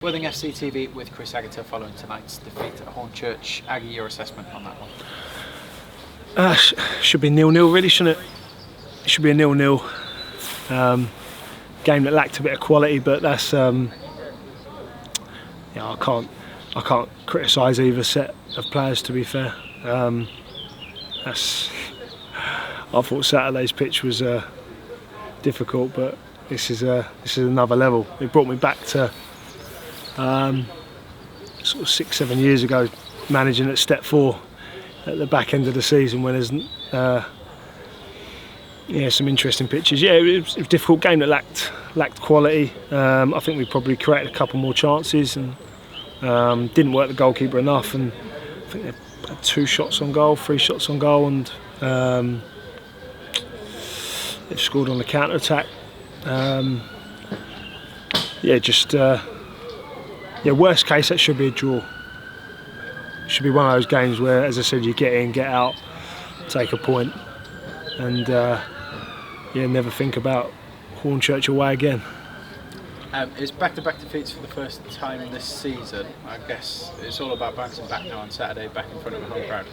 Worthing FC TV with Chris Agutter following tonight's defeat at Hornchurch. Aggie, your assessment on that one? Should be 0-0 really, shouldn't it? It should be a 0-0. Game that lacked a bit of quality, but that's I can't criticise either set of players, to be fair. I thought Saturday's pitch was difficult, but this is another level. It brought me back to sort of 6-7 years ago, managing at Step 4 at the back end of the season when there's some interesting pitches. Yeah, it was a difficult game that lacked quality. I think we probably created a couple more chances and didn't work the goalkeeper enough, and I think they had 2 shots on goal, 3 shots on goal, and they've scored on the counter attack. Worst case, that should be a draw. It should be one of those games where, as I said, you get in, get out, take a point, and never think about Hornchurch away again. It's back-to-back defeats for the first time this season. I guess it's all about bouncing back now on Saturday, back in front of a home crowd.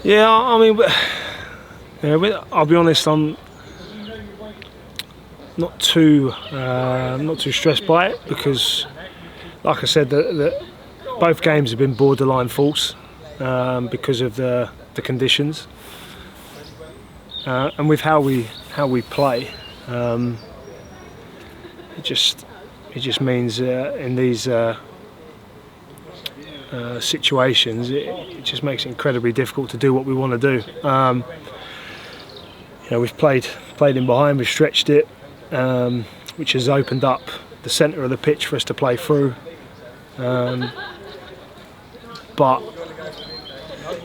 Yeah, I mean, I'll be honest, I'm not too stressed by it because, like I said, both games have been borderline false because of the conditions, and with how we play, it just means in these situations it just makes it incredibly difficult to do what we want to do. We've played in behind, we've stretched it, which has opened up the centre of the pitch for us to play through. But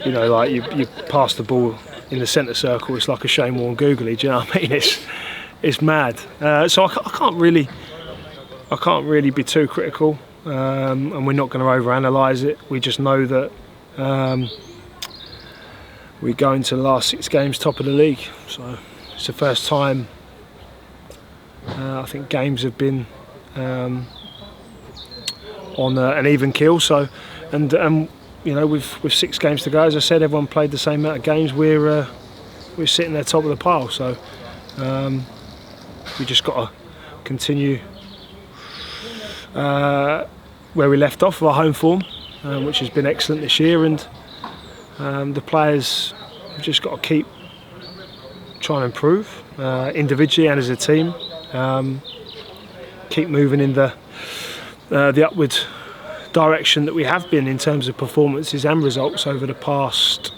like you pass the ball in the centre circle, it's like a shame-worn googly. Do you know what I mean? It's mad. So I can't really be too critical, and we're not going to overanalyse it. We just know that we go into the last 6 games top of the league. So it's the first time I think games have been on an even keel. So, and with 6 games to go, as I said, everyone played the same amount of games. We're sitting there top of the pile. So we just got to continue where we left off with our home form, which has been excellent this year, and the players have just got to keep trying to improve individually and as a team. Keep moving in the upward direction that we have been in terms of performances and results over the past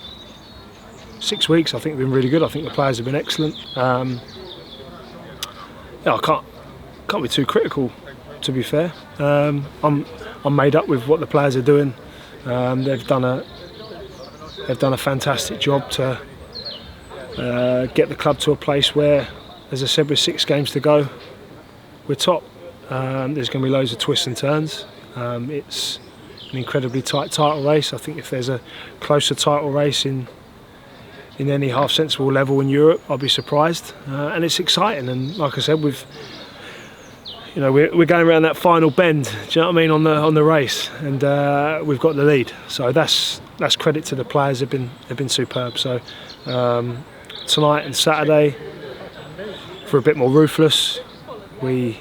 6 weeks. I think we've been really good. I think the players have been excellent. I can't be too critical, to be fair. I'm made up with what the players are doing. They've done a fantastic job to get the club to a place where, as I said, with 6 games to go, we're top. There's going to be loads of twists and turns. It's an incredibly tight title race. I think if there's a closer title race in any half sensible level in Europe, I'll be surprised. And it's exciting. And like I said, we're going around that final bend. Do you know what I mean, on the race, and we've got the lead. So that's credit to the players. They've been superb. So tonight and Saturday, for a bit more ruthless, we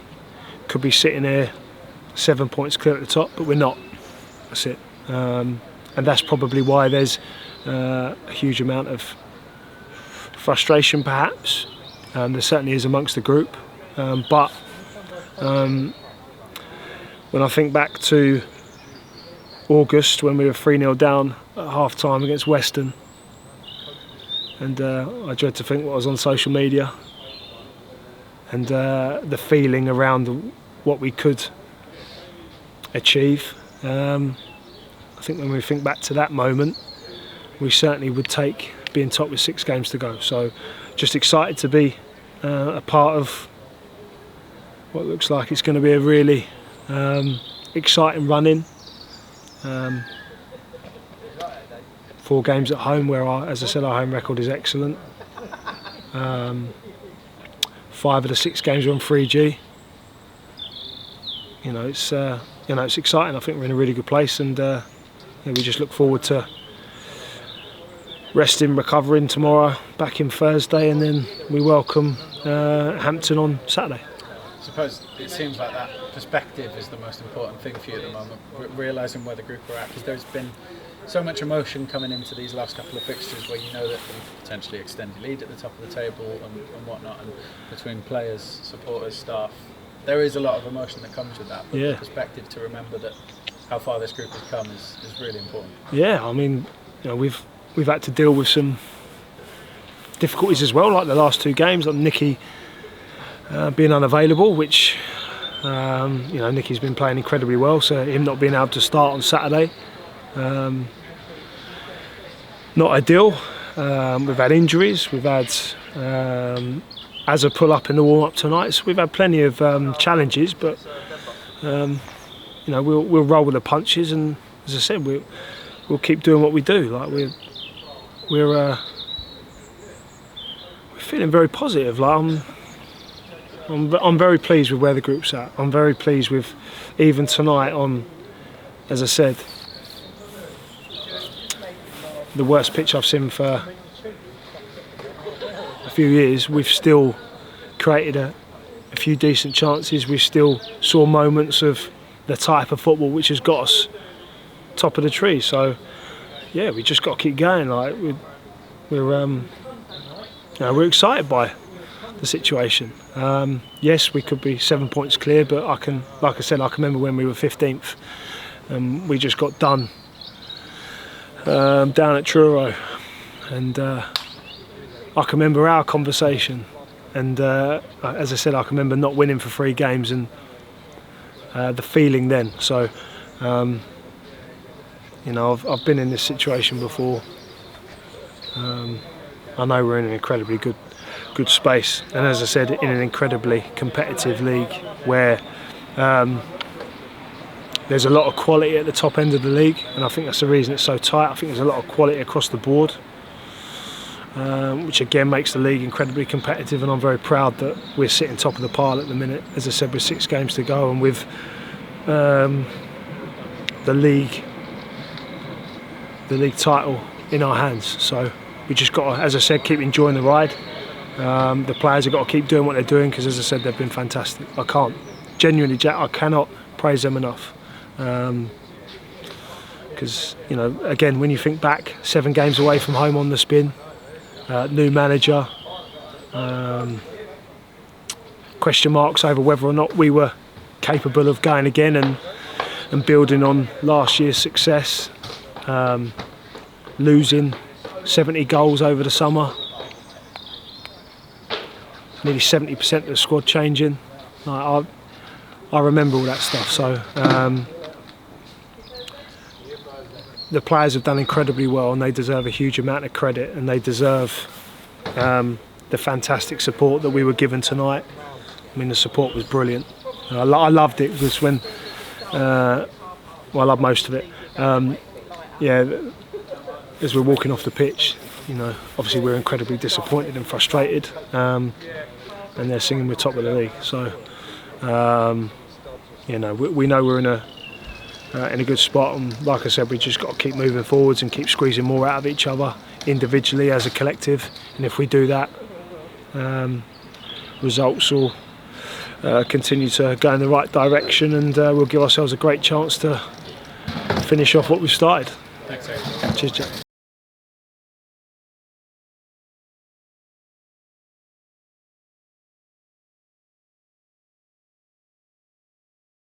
could be sitting here 7 points clear at the top, but we're not. That's it. And that's probably why there's a huge amount of frustration, perhaps. There certainly is amongst the group. But when I think back to August, when we were 3-0 down at half-time against Western, and I dread to think what was on social media, and the feeling around what we could achieve. I think when we think back to that moment, we certainly would take being top with 6 games to go. So just excited to be a part of what looks like it's going to be a really exciting run-in. 4 games at home, where, as I said, our home record is excellent. 5 of the 6 games are on 3G. it's exciting. I think we're in a really good place, and we just look forward to resting, recovering tomorrow, back in Thursday, and then we welcome Hampton on Saturday. I suppose it seems like that perspective is the most important thing for you at the moment, realising where the group are at, because there's been so much emotion coming into these last couple of fixtures where you know that you potentially extend your lead at the top of the table and whatnot, and between players, supporters, staff, there is a lot of emotion that comes with that, but the perspective to remember that how far this group has come is really important. Yeah, I mean, we've had to deal with some difficulties as well, like the last two games, like Nicky being unavailable, which Nicky's been playing incredibly well, so him not being able to start on Saturday, not ideal. We've had injuries, we've had as a pull up in the warm up tonight, so we've had plenty of challenges, but we'll roll with the punches, and as I said, we'll keep doing what we do. Like we're feeling very positive. Like I'm very pleased with where the group's at. I'm very pleased with even tonight on, as I said, the worst pitch I've seen for a few years. We've still created a few decent chances. We still saw moments of the type of football which has got us top of the tree. So yeah, we just got to keep going. Like we're excited by the situation. Yes, we could be 7 points clear, but I can remember when we were 15th. We just got done down at Truro, and I can remember our conversation. And as I said, I can remember not winning for 3 games and the feeling then. So I've been in this situation before. I know we're in an incredibly good space, and as I said, in an incredibly competitive league where there's a lot of quality at the top end of the league, and I think that's the reason it's so tight. I think there's a lot of quality across the board, which again makes the league incredibly competitive, and I'm very proud that we're sitting top of the pile at the minute. As I said, with 6 games to go, and with the league title in our hands. So we just got to, as I said, keep enjoying the ride. The players have got to keep doing what they're doing, because as I said, they've been fantastic. I can't, genuinely, Jack, I cannot praise them enough. Because, again, when you think back, 7 games away from home on the spin, new manager, question marks over whether or not we were capable of going again and building on last year's success, losing 70 goals over the summer, nearly 70% of the squad changing. I remember all that stuff. So the players have done incredibly well, and they deserve a huge amount of credit, and they deserve the fantastic support that we were given tonight. I mean, the support was brilliant. I loved it, because when I love most of it. As we're walking off the pitch, obviously we're incredibly disappointed and frustrated, and they're singing we're top of the league. So we know we're in a good spot, and like I said, we just got to keep moving forwards and keep squeezing more out of each other individually as a collective. And if we do that, results will continue to go in the right direction, and we'll give ourselves a great chance to finish off what we've started. Thanks, Eric. Cheers, Jack.